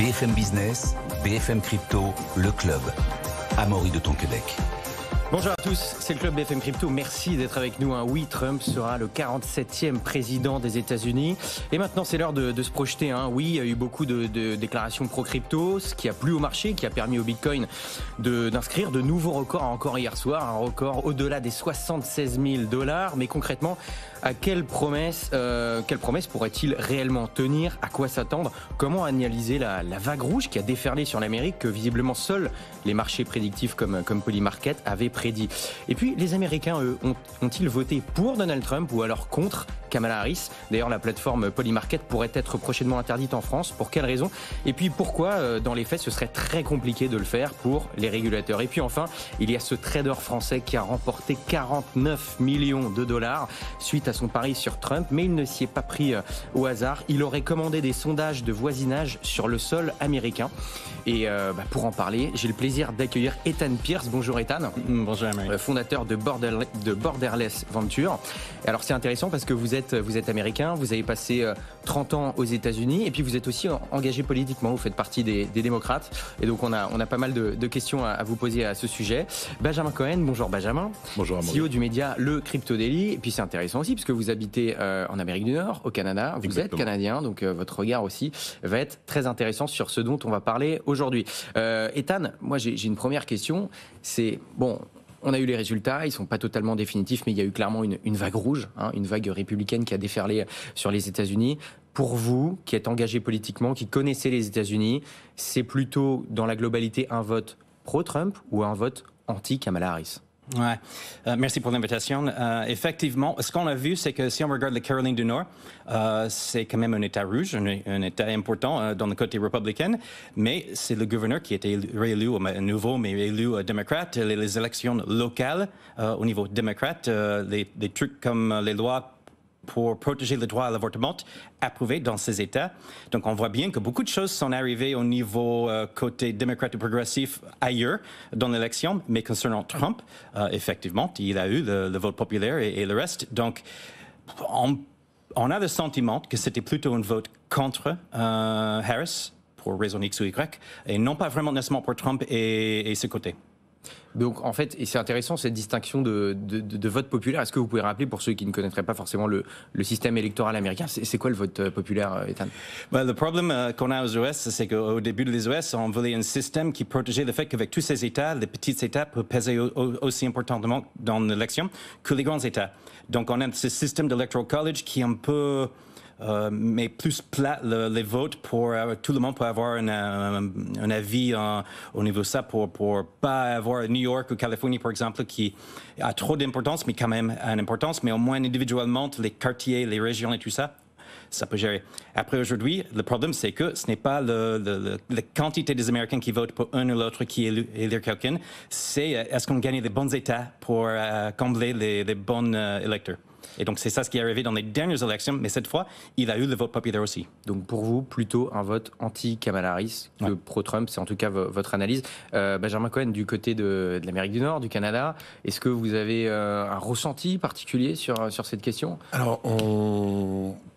BFM Business, BFM Crypto, le club. Amaury de Tonquédec. Bonjour à tous, c'est le club BFM Crypto. Merci d'être avec nous. Oui, Trump sera le 47e président des États-Unis. Et maintenant, c'est l'heure de se projeter. Oui, il y a eu beaucoup de déclarations pro-crypto, ce qui a plu au marché, qui a permis au Bitcoin d'inscrire de nouveaux records encore hier soir. Un record au-delà des 76 000 $. Mais concrètement, à quelle promesse pourrait-il réellement tenir? À quoi s'attendre? Comment analyser la vague rouge qui a déferlé sur l'Amérique, que visiblement seuls les marchés prédictifs comme Polymarket avaient prédit? Et puis, les Américains, eux, ont-ils voté pour Donald Trump ou alors contre Kamala Harris? D'ailleurs, la plateforme Polymarket pourrait être prochainement interdite en France. Pour quelles raisons? Et puis, pourquoi, dans les faits, ce serait très compliqué de le faire pour les régulateurs? Et puis, enfin, il y a ce trader français qui a remporté 49 millions de dollars suite à son pari sur Trump, mais il ne s'y est pas pris au hasard. Il aurait commandé des sondages de voisinage sur le sol américain. Et pour en parler, j'ai le plaisir d'accueillir Ethan Pierce. Bonjour Ethan. Bonjour Amaury. Fondateur de Borderless Venture. Alors c'est intéressant parce que vous êtes américain, vous avez passé 30 ans aux États-Unis et puis vous êtes aussi engagé politiquement, vous faites partie des démocrates. Et donc on a pas mal de questions à vous poser à ce sujet. Benjamin Cohen, bonjour Benjamin. Bonjour Amaury. CEO du média Le Crypto Daily. Et puis c'est intéressant aussi parce que vous habitez en Amérique du Nord, au Canada. Vous Exactement. êtes canadien, donc votre regard aussi va être très intéressant sur ce dont on va parler aujourd'hui. Ethan, moi j'ai une première question. C'est bon. On a eu les résultats, ils sont pas totalement définitifs, mais il y a eu clairement une vague rouge, une vague républicaine qui a déferlé sur les États-Unis. Pour vous, qui êtes engagé politiquement, qui connaissez les États-Unis, c'est plutôt dans la globalité un vote pro-Trump ou un vote anti-Kamala Harris? Ouais. Merci pour l'invitation. Effectivement, ce qu'on a vu, c'est que si on regarde la Caroline du Nord, c'est quand même un État rouge, un État important dans le côté républicain, mais c'est le gouverneur qui a été réélu nouveau, mais élu démocrate. Les élections locales au niveau démocrate, les trucs comme les lois pour protéger le droit à l'avortement approuvé dans ces États. Donc on voit bien que beaucoup de choses sont arrivées au niveau côté démocrate ou progressif ailleurs dans l'élection, mais concernant Trump, effectivement, il a eu le vote populaire et le reste. Donc on a le sentiment que c'était plutôt un vote contre Harris pour raison X ou Y, et non pas vraiment nécessairement pour Trump et ses côtés. Donc en fait, et c'est intéressant cette distinction de vote populaire. Est-ce que vous pouvez rappeler pour ceux qui ne connaîtraient pas forcément le système électoral américain, c'est quoi le vote populaire, Ethan? Le problème qu'on a aux US, c'est qu'au début des US, on voulait un système qui protégeait le fait qu'avec tous ces États, les petits États peuvent peser aussi importantement dans l'élection que les grands États. Donc on a ce système d'Electoral College qui est un peu mais plus plat les votes pour tout le monde pour avoir un avis au niveau de ça, pour pas avoir New York ou Californie par exemple qui a trop d'importance, mais quand même une importance, mais au moins individuellement les quartiers, les régions et tout ça. Ça peut gérer. Après, aujourd'hui, le problème, c'est que ce n'est pas la quantité des Américains qui votent pour un ou l'autre qui élire quelqu'un, c'est est-ce qu'on gagne les bons États pour combler les bons électeurs. Et donc, c'est ça ce qui est arrivé dans les dernières élections, mais cette fois, il a eu le vote populaire aussi. Donc, pour vous, plutôt un vote anti-Kamala Harris que pro-Trump, c'est en tout cas votre analyse. Benjamin Cohen, du côté de l'Amérique du Nord, du Canada, est-ce que vous avez un ressenti particulier sur cette question? Alors,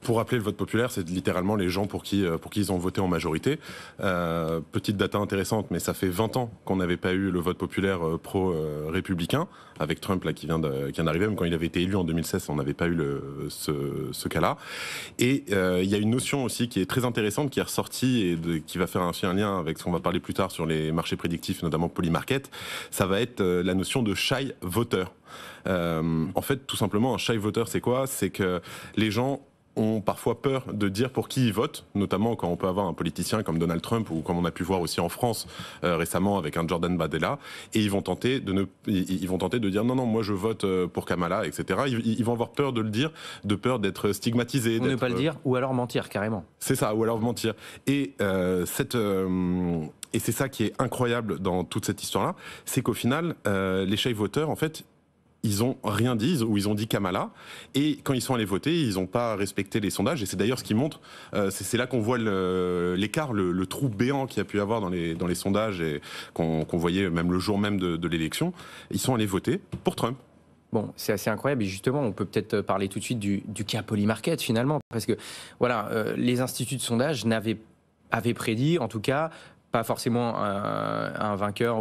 pour rappeler le vote populaire, c'est littéralement les gens pour qui ils ont voté en majorité. Petite data intéressante, mais ça fait 20 ans qu'on n'avait pas eu le vote populaire pro-républicain, avec Trump là, qui vient d'arriver. Même quand il avait été élu en 2016, on n'avait pas eu ce cas-là. Et il y a une notion aussi qui est très intéressante, qui est ressortie et qui va faire un lien avec ce qu'on va parler plus tard sur les marchés prédictifs, notamment Polymarket. Ça va être la notion de shy voter. En fait, tout simplement, un shy voter, c'est quoi? C'est que les gens ont parfois peur de dire pour qui ils votent, notamment quand on peut avoir un politicien comme Donald Trump ou comme on a pu voir aussi en France récemment avec un Jordan Bardella, et ils vont tenter de dire non, moi je vote pour Kamala, etc. Ils vont avoir peur de le dire, de peur d'être stigmatisés. Ou ne pas le dire, ou alors mentir carrément. C'est ça, ou alors mentir. Et c'est ça qui est incroyable dans toute cette histoire-là, c'est qu'au final, les shy voters, en fait, ils ont rien dit, ou ils ont dit Kamala, et quand ils sont allés voter, ils n'ont pas respecté les sondages, et c'est d'ailleurs ce qui montre, c'est là qu'on voit l'écart, le trou béant qu'il y a pu y avoir dans les sondages, et qu'on voyait même le jour même de l'élection. Ils sont allés voter pour Trump. Bon, c'est assez incroyable et justement, on peut peut-être parler tout de suite du cas Polymarket finalement, parce que voilà, les instituts de sondage n'avaient avait prédit, en tout cas, pas forcément un vainqueur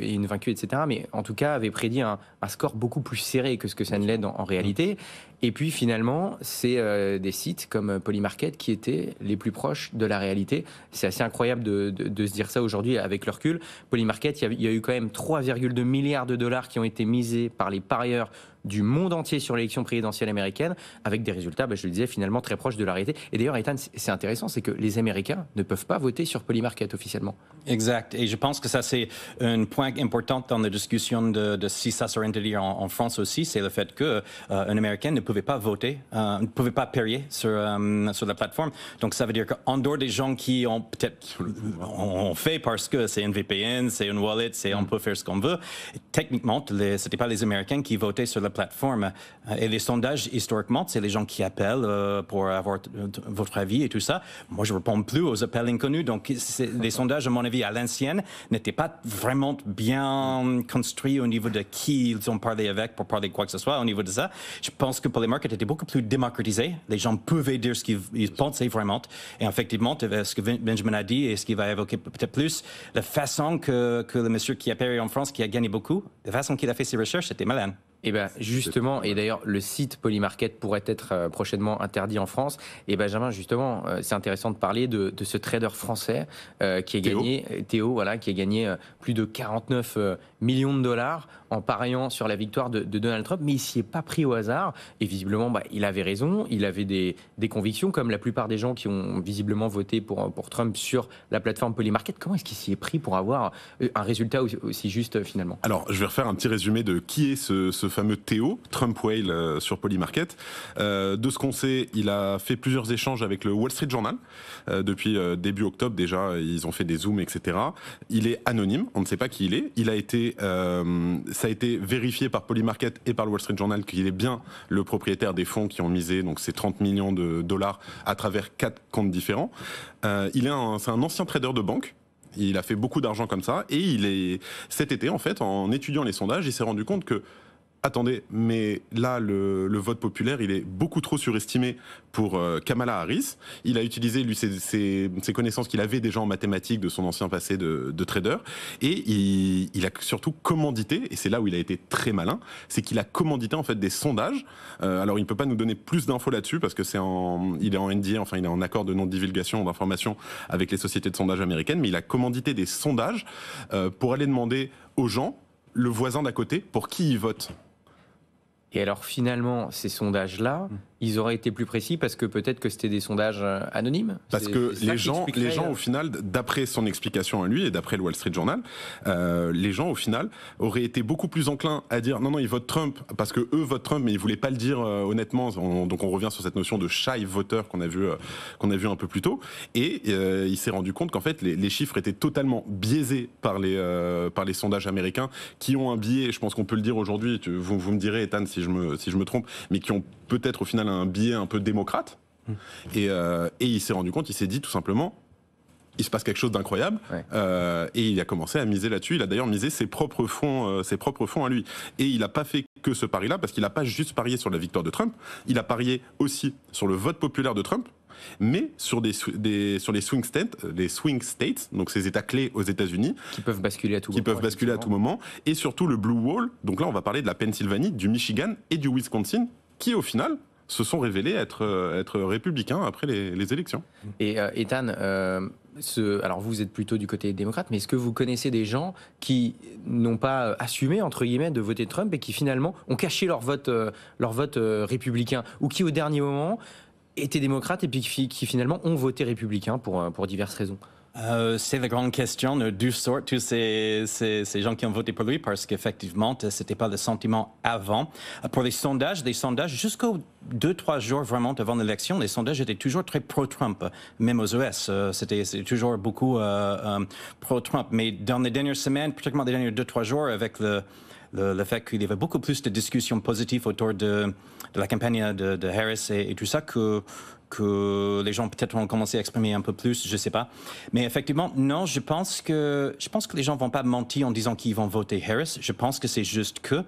et une vaincue, etc., mais en tout cas avait prédit un score beaucoup plus serré que ce que ça ne l'est en réalité. Et puis finalement, c'est des sites comme Polymarket qui étaient les plus proches de la réalité. C'est assez incroyable de se dire ça aujourd'hui avec le recul. Polymarket, il y a eu quand même 3,2 milliards de dollars qui ont été misés par les parieurs du monde entier sur l'élection présidentielle américaine, avec des résultats, je le disais, finalement très proches de la réalité. Et d'ailleurs, Ethan, c'est intéressant, c'est que les Américains ne peuvent pas voter sur Polymarket officiellement. Exact. Et je pense que ça, c'est un point important dans la discussion de si ça serait interdit en France aussi, c'est le fait qu'un Américain ne pouvait pas voter, ne pouvait pas parier sur la plateforme. Donc, ça veut dire qu'en dehors des gens qui ont peut-être on fait parce que c'est une VPN, c'est une wallet, on peut faire ce qu'on veut, techniquement, c'était pas les Américains qui votaient sur la plateforme. Et les sondages, historiquement, c'est les gens qui appellent pour avoir votre avis et tout ça. Moi, je ne réponds plus aux appels inconnus. Donc, les sondages, à mon avis, à l'ancienne, n'étaient pas vraiment bien construits au niveau de qui ils ont parlé avec pour parler quoi que ce soit. Au niveau de ça, je pense que Polymarket était beaucoup plus démocratisé. Les gens pouvaient dire ce qu'ils pensaient vraiment. Et effectivement, ce que Benjamin a dit et ce qu'il va évoquer peut-être plus, la façon que le monsieur qui a parié en France, qui a gagné beaucoup, la façon qu'il a fait ses recherches, c'était malin. Et bien justement, et d'ailleurs le site Polymarket pourrait être prochainement interdit en France. Et Benjamin, justement, c'est intéressant de parler de ce trader français qui a gagné, Théo, voilà, qui a gagné plus de 49 millions de dollars en pariant sur la victoire de Donald Trump, mais il s'y est pas pris au hasard. Et visiblement, il avait raison, il avait des convictions, comme la plupart des gens qui ont visiblement voté pour Trump sur la plateforme Polymarket. Comment est-ce qu'il s'y est pris pour avoir un résultat aussi juste finalement? Alors, je vais refaire un petit résumé de qui est ce fameux Théo, Trump Whale sur Polymarket. De ce qu'on sait, il a fait plusieurs échanges avec le Wall Street Journal. Depuis début octobre, déjà, ils ont fait des zooms, etc. Il est anonyme, on ne sait pas qui il est. Il a été, ça a été vérifié par Polymarket et par le Wall Street Journal qu'il est bien le propriétaire des fonds qui ont misé donc ces 30 millions de dollars à travers 4 comptes différents. C'est un ancien trader de banque. Il a fait beaucoup d'argent comme ça et cet été, en fait, en étudiant les sondages, il s'est rendu compte que attendez, mais là, le vote populaire, il est beaucoup trop surestimé pour Kamala Harris. Il a utilisé, lui, ses connaissances qu'il avait déjà en mathématiques de son ancien passé de trader. Et il a surtout commandité, et c'est là où il a été très malin, c'est qu'il a commandité, en fait, des sondages. Alors, il ne peut pas nous donner plus d'infos là-dessus, parce que il est en NDA, enfin, il est en accord de non-divulgation d'informations avec les sociétés de sondage américaines, mais il a commandité des sondages pour aller demander aux gens, le voisin d'à côté, pour qui ils votent. Et alors finalement, ces sondages-là, ils auraient été plus précis parce que peut-être que c'était des sondages anonymes. Parce que les gens, au final, d'après son explication à lui et d'après le Wall Street Journal, les gens, au final, auraient été beaucoup plus enclins à dire non, ils votent Trump parce que eux votent Trump, mais ils voulaient pas le dire honnêtement. Donc on revient sur cette notion de shy voteur qu'on a vu un peu plus tôt. Et il s'est rendu compte qu'en fait, les chiffres étaient totalement biaisés par les sondages américains qui ont un biais. Je pense qu'on peut le dire aujourd'hui. Vous me direz, Ethan, si je me trompe, mais qui ont peut-être au final un biais un peu démocrate. Et il s'est rendu compte, il s'est dit tout simplement, il se passe quelque chose d'incroyable. Ouais. Et il a commencé à miser là-dessus. Il a d'ailleurs misé ses propres fonds à lui. Et il n'a pas fait que ce pari-là, parce qu'il n'a pas juste parié sur la victoire de Trump, il a parié aussi sur le vote populaire de Trump, mais sur sur les swing states, donc ces États clés aux États-Unis, qui peuvent basculer à tout moment, et surtout le Blue Wall. Donc là, on va parler de la Pennsylvanie, du Michigan et du Wisconsin, qui au final se sont révélés être républicains après les élections. Et Ethan, alors vous êtes plutôt du côté démocrate, mais est-ce que vous connaissez des gens qui n'ont pas assumé, entre guillemets, de voter Trump et qui finalement ont caché leur vote républicain, ou qui au dernier moment étaient démocrates et puis qui finalement ont voté républicain pour diverses raisons? C'est la grande question d'où sortent tous ces gens qui ont voté pour lui, parce qu'effectivement, c'était pas le sentiment avant. Pour les sondages, jusqu'aux 2-3 jours vraiment avant l'élection, les sondages étaient toujours très pro-Trump, même aux US. C'était toujours beaucoup pro-Trump. Mais dans les dernières semaines, particulièrement les derniers 2-3 jours, avec le fait qu'il y avait beaucoup plus de discussions positives autour de la campagne de Harris et tout ça, que les gens peut-être ont commencé à exprimer un peu plus, je sais pas. Mais effectivement, non, je pense que les gens vont pas mentir en disant qu'ils vont voter Harris. Je pense que c'est juste que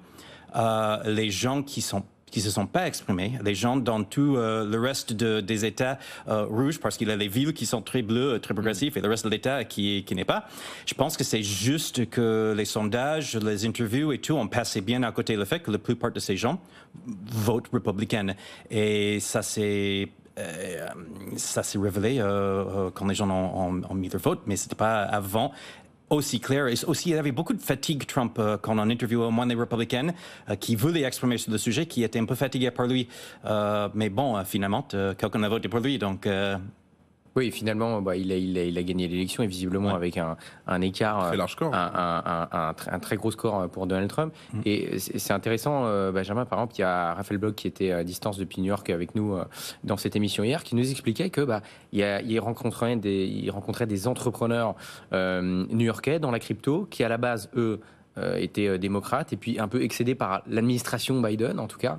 les gens qui sont qui se sont pas exprimés, les gens dans tout le reste des États rouges, parce qu'il y a les villes qui sont très bleues, très progressifs, et le reste de l'État qui n'est pas. Je pense que c'est juste que les sondages, les interviews et tout ont passé bien à côté le fait que la plupart de ces gens votent républicaine. Et ça s'est révélé quand les gens ont mis leur vote, mais c'était pas avant aussi clair. Et aussi, il y avait beaucoup de fatigue, Trump, quand on interviewait au moins les républicaines qui voulaient exprimer sur le sujet, qui étaient un peu fatigués par lui. Mais bon, finalement, quelqu'un a voté pour lui, donc... Oui, finalement, il a gagné l'élection et visiblement avec un écart, très large score. un très gros score pour Donald Trump. Et c'est intéressant, Benjamin, par exemple, il y a Raphaël Bloch qui était à distance depuis New York avec nous dans cette émission hier, qui nous expliquait que il rencontrait des entrepreneurs new-yorkais dans la crypto qui, à la base, eux, étaient démocrates et puis un peu excédés par l'administration Biden, en tout cas,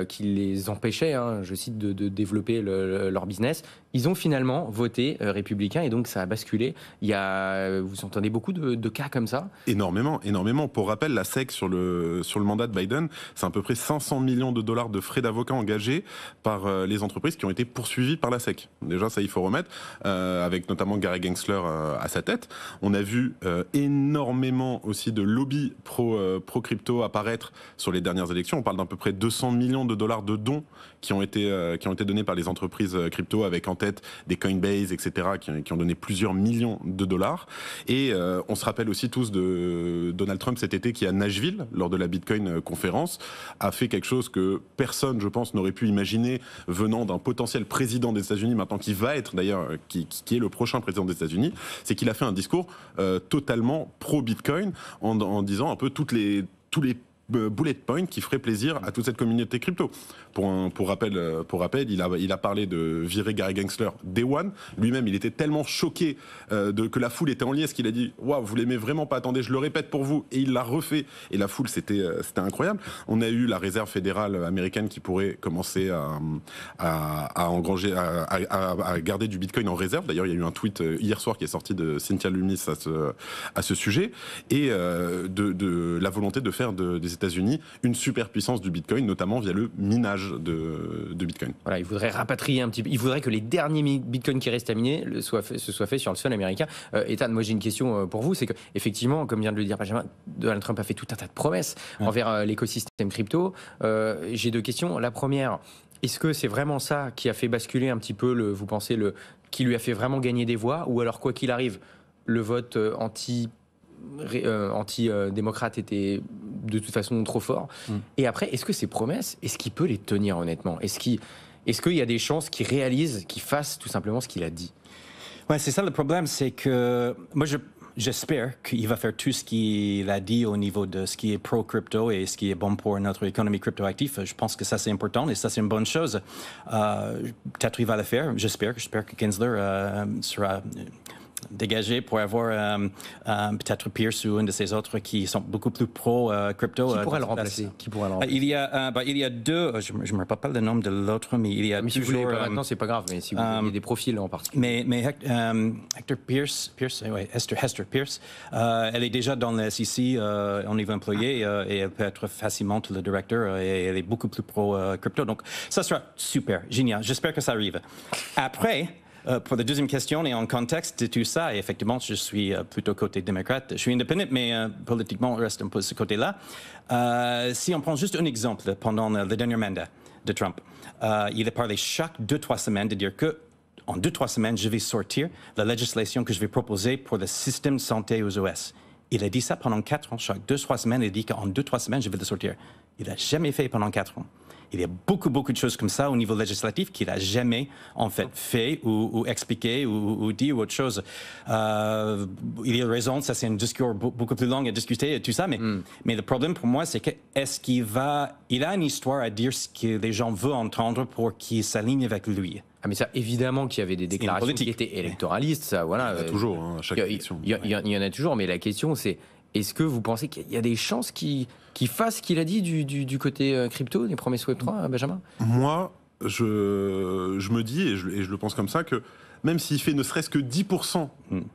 qui les empêchait, je cite, de développer leur business. Ils ont finalement voté républicain et donc ça a basculé. Vous entendez beaucoup de cas comme ça ? Énormément. Pour rappel, la SEC sur le mandat de Biden, c'est à peu près 500 millions de dollars de frais d'avocats engagés par les entreprises qui ont été poursuivies par la SEC. Déjà, ça, il faut remettre, avec notamment Gary Gensler à sa tête. On a vu énormément aussi de lobby pro-crypto apparaître sur les dernières élections. On parle d'à peu près 200 millions de dollars de dons qui ont été donnés par les entreprises crypto, avec en tête des Coinbase, etc., qui ont donné plusieurs millions de dollars. Et on se rappelle aussi tous de Donald Trump cet été qui, à Nashville, lors de la Bitcoin conférence, a fait quelque chose que personne, je pense, n'aurait pu imaginer venant d'un potentiel président des États-Unis, maintenant qui va être d'ailleurs, qui est le prochain président des États-Unis. C'est qu'il a fait un discours totalement pro-Bitcoin en disant un peu tous les bullet points qui feraient plaisir à toute cette communauté crypto. Pour rappel, il a parlé de virer Gary Gensler Day One. Lui-même, il était tellement choqué que la foule était en liesse qu'il a dit « Waouh, vous l'aimez vraiment pas, attendez, je le répète pour vous ». Et il l'a refait. Et la foule, c'était incroyable. On a eu la réserve fédérale américaine qui pourrait commencer à engranger, à garder du Bitcoin en réserve. D'ailleurs, il y a eu un tweet hier soir qui est sorti de Cynthia Lummis à ce sujet. Et de la volonté de faire des États-Unis une superpuissance du Bitcoin, notamment via le minage de Bitcoin. Voilà, il voudrait rapatrier un petit peu. Il voudrait que les derniers Bitcoins qui restent à miner se soient faits sur le sol américain. Ethan, moi j'ai une question pour vous, c'est que effectivement, comme vient de le dire Benjamin, Donald Trump a fait tout un tas de promesses envers l'écosystème crypto. J'ai deux questions. La première, est-ce que c'est vraiment ça qui a fait basculer un petit peu, vous pensez, qui lui a fait vraiment gagner des voix, ou alors quoi qu'il arrive, le vote anti-démocrate était de toute façon trop fort. Et après, est-ce que ces promesses, est-ce qu'il peut les tenir honnêtement ? Est-ce qu'il y a des chances qu'il réalise, qu'il fasse tout simplement ce qu'il a dit ? Ouais, c'est ça le problème, c'est que moi j'espère qu'il va faire tout ce qu'il a dit au niveau de ce qui est pro-crypto et ce qui est bon pour notre économie crypto-active. Je pense que ça c'est important et ça c'est une bonne chose. Peut-être il va le faire, j'espère que Gensler sera dégagé pour avoir peut-être Pierce ou un de ces autres qui sont beaucoup plus pro-crypto. Qui pourrait le remplacer ? Il y a deux, je ne me rappelle pas le nom de l'autre, mais il y a mais toujours... Si vous ne voulez pas maintenant, c'est pas grave, mais si vous avez des profils en particulier. Mais Hester Pierce, elle est déjà dans le SEC au niveau employé et elle peut être facilement le directeur et elle est beaucoup plus pro-crypto. Donc ça sera super, génial. J'espère que ça arrive. Après... pour la deuxième question et en contexte de tout ça, et effectivement, je suis plutôt côté démocrate. Je suis indépendant, mais politiquement, on reste un peu de ce côté-là. Si on prend juste un exemple, pendant le dernier mandat de Trump, il a parlé chaque 2-3 semaines de dire que en 2-3 semaines, je vais sortir la législation que je vais proposer pour le système de santé aux US. Il a dit ça pendant 4 ans. Chaque 2-3 semaines, il dit qu'en 2-3 semaines, je vais le sortir. Il n'a jamais fait pendant 4 ans. Il y a beaucoup de choses comme ça au niveau législatif qu'il n'a jamais en fait ou expliqué ou dit ou autre chose. Il a raison, ça c'est un discours beaucoup plus long à discuter et tout ça, mais le problème pour moi c'est que il a une histoire à dire ce que les gens veulent entendre pour qu'ils s'alignent avec lui. Ah mais ça, évidemment qu'il y avait des déclarations qui étaient électoralistes, ça, voilà. Il y en a toujours, à chaque élection. Il y en a toujours, mais la question c'est, est-ce que vous pensez qu'il y a des chances qu'il fasse ce qu'il a dit du côté crypto, des promesses Web3, Benjamin ? Moi, je me dis, et je le pense comme ça, que même s'il fait ne serait-ce que 10%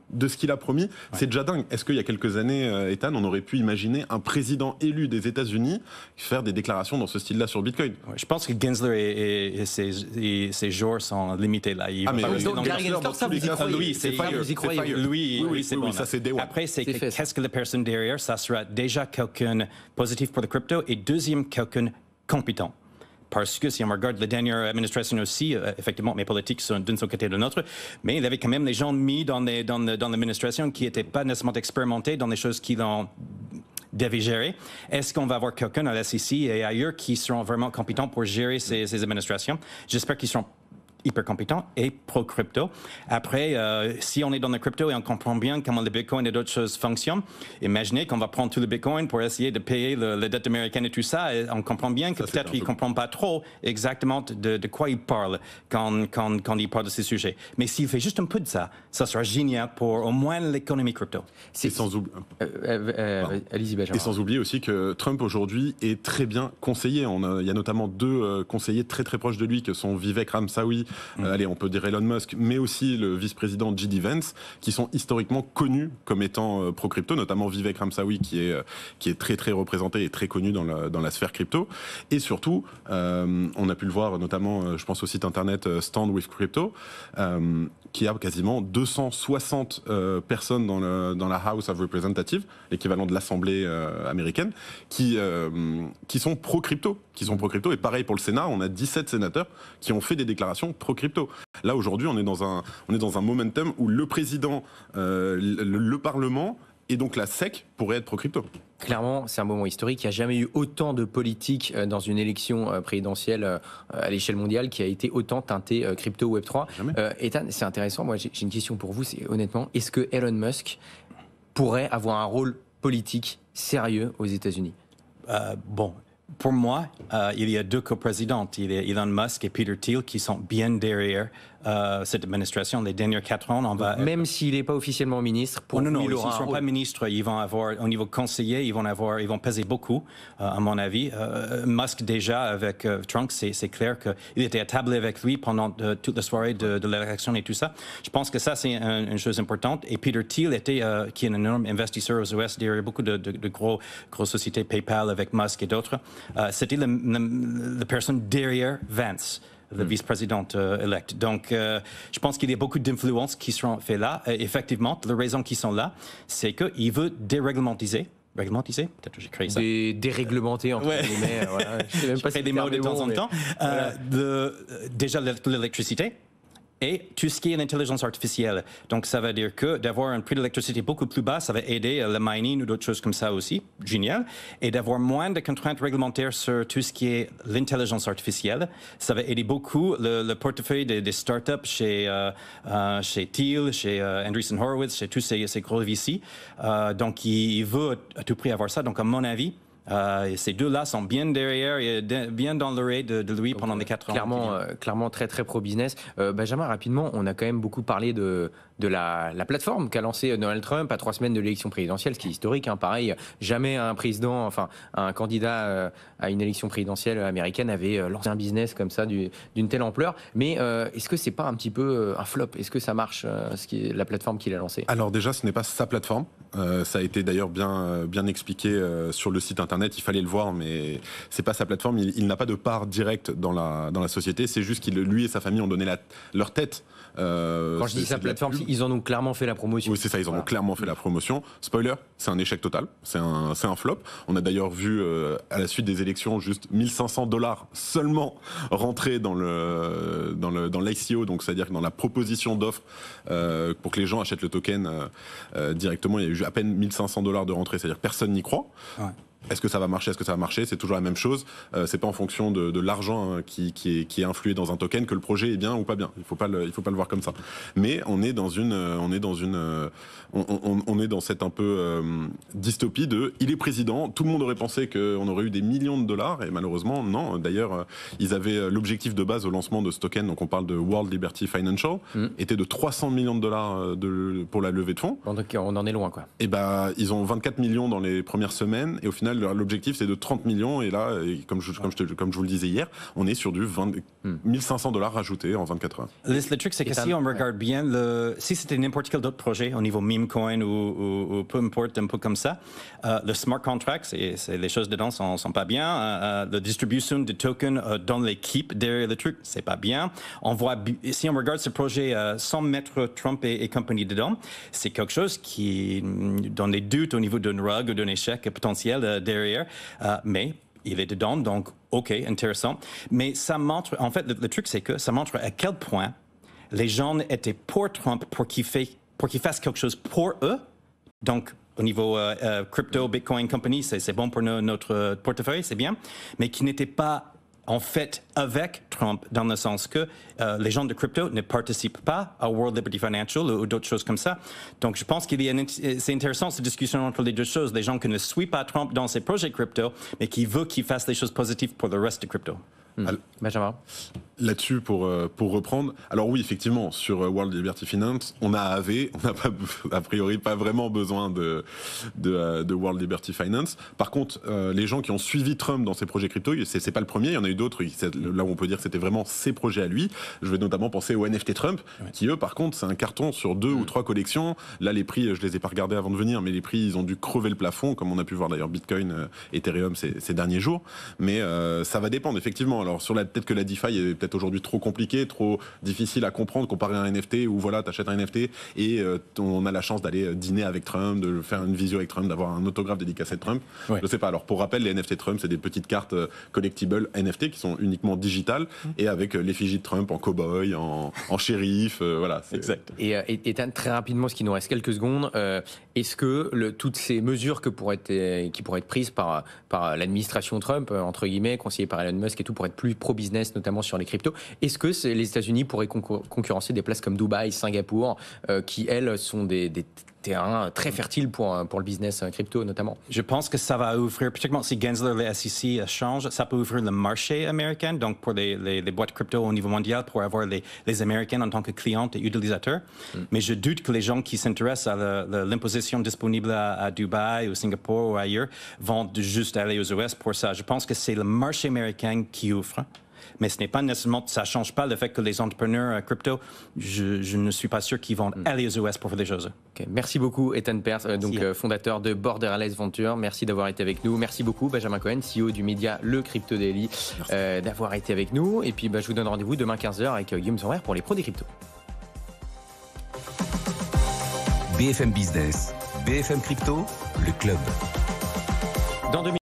de ce qu'il a promis, c'est déjà dingue. Est-ce qu'il y a quelques années, Ethan, on aurait pu imaginer un président élu des États-Unis faire des déclarations dans ce style-là sur Bitcoin? Je pense que Gensler et ses jours sont limités là. Gary Gensler, ça vous y croyez? Lui, c'est vous y croyez? Lui, c'est bon. Ça c'est day one. Après, c'est qu'est-ce que la personne derrière, ça sera déjà quelqu'un positif pour le crypto et deuxième, quelqu'un compétent. Parce que si on regarde la dernière administration aussi, effectivement, mes politiques sont d'un côté ou de l'autre, mais il y avait quand même les gens mis dans l'administration qui n'étaient pas nécessairement expérimentés dans les choses qu'ils ont devaient gérer. Est-ce qu'on va avoir quelqu'un à la SEC et ailleurs qui seront vraiment compétents pour gérer ces administrations? J'espère qu'ils seront hyper compétent et pro-crypto. Après, si on est dans le crypto et on comprend bien comment le Bitcoin et d'autres choses fonctionnent, imaginez qu'on va prendre tout le Bitcoin pour essayer de payer la dette américaine et tout ça, et on comprend bien que peut-être il ne comprend pas trop exactement de quoi il parle quand il parle de ces sujets. Mais s'il fait juste un peu de ça, ça sera génial pour au moins l'économie crypto. Et sans oublier... Allez-y, Benjamin. Et sans oublier aussi que Trump aujourd'hui est très bien conseillé. Il y a notamment deux conseillers très très proches de lui que sont Vivek Ramaswamy, allez, on peut dire Elon Musk, mais aussi le vice-président J.D. Vance, qui sont historiquement connus comme étant pro-crypto, notamment Vivek Ramaswamy qui est très très représenté et très connu dans la sphère crypto. Et surtout, on a pu le voir notamment, je pense au site internet Stand with Crypto, qui a quasiment 260 personnes dans la House of Representatives, l'équivalent de l'Assemblée américaine, qui sont pro-crypto. Et pareil pour le Sénat, on a 17 sénateurs qui ont fait des déclarations pro-crypto. Là, aujourd'hui, on est dans un momentum où le président, le Parlement et donc la SEC pourraient être pro-crypto. Clairement, c'est un moment historique. Il n'y a jamais eu autant de politique dans une élection présidentielle à l'échelle mondiale qui a été autant teintée crypto Web3. Ethan, c'est intéressant. Moi, j'ai une question pour vous. C'est honnêtement, est-ce que Elon Musk pourrait avoir un rôle politique sérieux aux États-Unis? Bon. Pour moi, il y a deux coprésidents. Il y a Elon Musk et Peter Thiel qui sont bien derrière cette administration. Les derniers 4 ans, on va... Même s'il n'est pas officiellement ministre, pour non, il ils aura ne seront pas ministres. Ils vont avoir, au niveau conseiller, ils vont peser beaucoup, à mon avis. Musk, déjà, avec Trump, c'est clair qu'il était attablé avec lui pendant toute la soirée de l'élection et tout ça. Je pense que ça, c'est une chose importante. Et Peter Thiel qui est un énorme investisseur aux US derrière beaucoup de grosses sociétés, PayPal avec Musk et d'autres. C'était la personne derrière Vance, le vice-président élect. Donc, je pense qu'il y a beaucoup d'influences qui seront faites là. Effectivement, la raison qu'ils sont là, c'est qu'il veut déréglementiser. Peut-être que j'ai créé ça. Déréglementer, entre guillemets. Voilà. Je sais même pas si des mots de temps en temps. Voilà. Déjà, l'électricité. Et tout ce qui est l'intelligence artificielle. Donc, ça veut dire que d'avoir un prix d'électricité beaucoup plus bas, ça va aider le mining ou d'autres choses comme ça aussi. Génial. Et d'avoir moins de contraintes réglementaires sur tout ce qui est l'intelligence artificielle, ça va aider beaucoup le portefeuille des startups chez Thiel, chez Andreessen Horowitz, chez tous ces gros VC. Donc, il veut à tout prix avoir ça. Donc, à mon avis, ces deux-là sont bien derrière et bien dans l'oreille de lui pendant les 4 ans. Clairement très très pro-business. Benjamin, rapidement, on a quand même beaucoup parlé de la plateforme qu'a lancée Donald Trump à 3 semaines de l'élection présidentielle, ce qui est historique. Hein. Pareil, jamais un candidat à une élection présidentielle américaine avait lancé un business comme ça d'une telle ampleur. Mais est-ce que c'est pas un petit peu un flop? Est-ce que ça marche, la plateforme qu'il a lancée? Alors déjà, ce n'est pas sa plateforme. Ça a été d'ailleurs bien expliqué sur le site internet. Il fallait le voir, mais c'est pas sa plateforme. Il n'a pas de part directe dans la société. C'est juste qu'il, lui et sa famille ont donné leur tête. Quand je dis sa plateforme, ils en ont clairement fait la promotion. Oui, c'est ça, ils en ont clairement fait la promotion. Spoiler, c'est un échec total, c'est un flop. On a d'ailleurs vu à la suite des élections juste $1 500 seulement rentrer dans l'ICO, donc c'est-à-dire dans la proposition d'offre pour que les gens achètent le token directement. Il y a eu à peine $1 500 de rentrée, c'est-à-dire personne n'y croit. Ouais. Est-ce que ça va marcher? C'est toujours la même chose. C'est pas en fonction de l'argent qui est influé dans un token que le projet est bien ou pas bien. Il faut pas le voir comme ça. Mais on est dans cette un peu dystopie de il est président. Tout le monde aurait pensé qu'on aurait eu des millions de dollars et malheureusement non. D'ailleurs, ils avaient l'objectif de base au lancement de ce token. Donc on parle de World Liberty Financial, était de $300 millions pour la levée de fonds. Donc on en est loin, quoi. Et ils ont 24 millions dans les premières semaines et au final final, l'objectif, c'est de 30 millions. Et là, comme je vous le disais hier, on est sur du 1500 $ rajoutés en 24 heures. Le truc, c'est que si on regarde bien, si c'était n'importe quel autre projet au niveau meme coin ou peu importe, un peu comme ça, le smart contract, les choses dedans sont pas bien. La distribution de tokens dans l'équipe derrière le truc, c'est pas bien. Si on regarde ce projet sans mettre Trump et compagnie dedans, c'est quelque chose qui donne des doutes au niveau d'un rug ou d'un échec potentiel derrière. Mais il est dedans, donc OK, intéressant. Mais ça montre, en fait, le truc, c'est que ça montre à quel point les gens étaient pour Trump pour qu'il fasse quelque chose pour eux. Donc, au niveau crypto, Bitcoin Company, c'est bon pour notre portefeuille, c'est bien, mais qui n'était pas en fait avec Trump dans le sens que les gens de crypto ne participent pas à World Liberty Financial ou d'autres choses comme ça. Donc je pense c'est intéressant cette discussion entre les deux choses, les gens qui ne suivent pas Trump dans ses projets crypto, mais qui veulent qu'il fasse les choses positives pour le reste de crypto. Benjamin. Là-dessus, pour reprendre, alors oui, effectivement, sur World Liberty Finance, on n'a pas, a priori pas vraiment besoin de World Liberty Finance. Par contre, les gens qui ont suivi Trump dans ses projets crypto, c'est pas le premier, il y en a eu d'autres, là où on peut dire que c'était vraiment ses projets à lui. Je vais notamment penser aux NFT Trump, qui eux, par contre, c'est un carton sur 2 ou 3 collections. Là, les prix, je les ai pas regardés avant de venir, mais les prix, ils ont dû crever le plafond, comme on a pu voir d'ailleurs Bitcoin, Ethereum ces derniers jours. Mais ça va dépendre, effectivement. Alors, peut-être que la DeFi est peut-être aujourd'hui trop compliquée, trop difficile à comprendre comparé à un NFT où voilà, t'achètes un NFT et on a la chance d'aller dîner avec Trump, de faire une visio avec Trump, d'avoir un autographe dédicacé de Trump. Ouais. Je sais pas. Alors, pour rappel, les NFT Trump, c'est des petites cartes collectibles NFT qui sont uniquement digitales et avec l'effigie de Trump en cow-boy, en shérif, voilà. Exact. Et très rapidement, parce qu'il nous reste quelques secondes, est-ce que toutes ces mesures qui pourraient être prises par l'administration Trump, entre guillemets, conseillées par Elon Musk et tout, pour être plus pro-business, notamment sur les cryptos, est-ce que les États-Unis pourraient concurrencer des places comme Dubaï, Singapour, qui, elles, sont des terrains très fertiles pour le business crypto, notamment? Je pense que ça va ouvrir, particulièrement si Gensler, les SEC changent, ça peut ouvrir le marché américain, donc pour les boîtes crypto au niveau mondial, pour avoir les Américains en tant que clients et utilisateurs. Mais je doute que les gens qui s'intéressent à l'imposition disponible à Dubaï ou Singapour ou ailleurs vont juste aller aux US pour ça. Je pense que c'est le marché américain qui ouvre. Mais ce n'est pas nécessairement, ça ne change pas le fait que les entrepreneurs crypto, je ne suis pas sûr qu'ils vont aller aux US pour faire des choses. Okay. Merci beaucoup, Ethan Perse, fondateur de Borderless Venture. Merci d'avoir été avec nous. Merci beaucoup, Benjamin Cohen, CEO du média Le Crypto Daily, d'avoir été avec nous. Et puis, je vous donne rendez-vous demain 15h avec Guillaume Sommer pour les pros des cryptos. BFM Business, BFM Crypto, le club. Dans 2 minutes.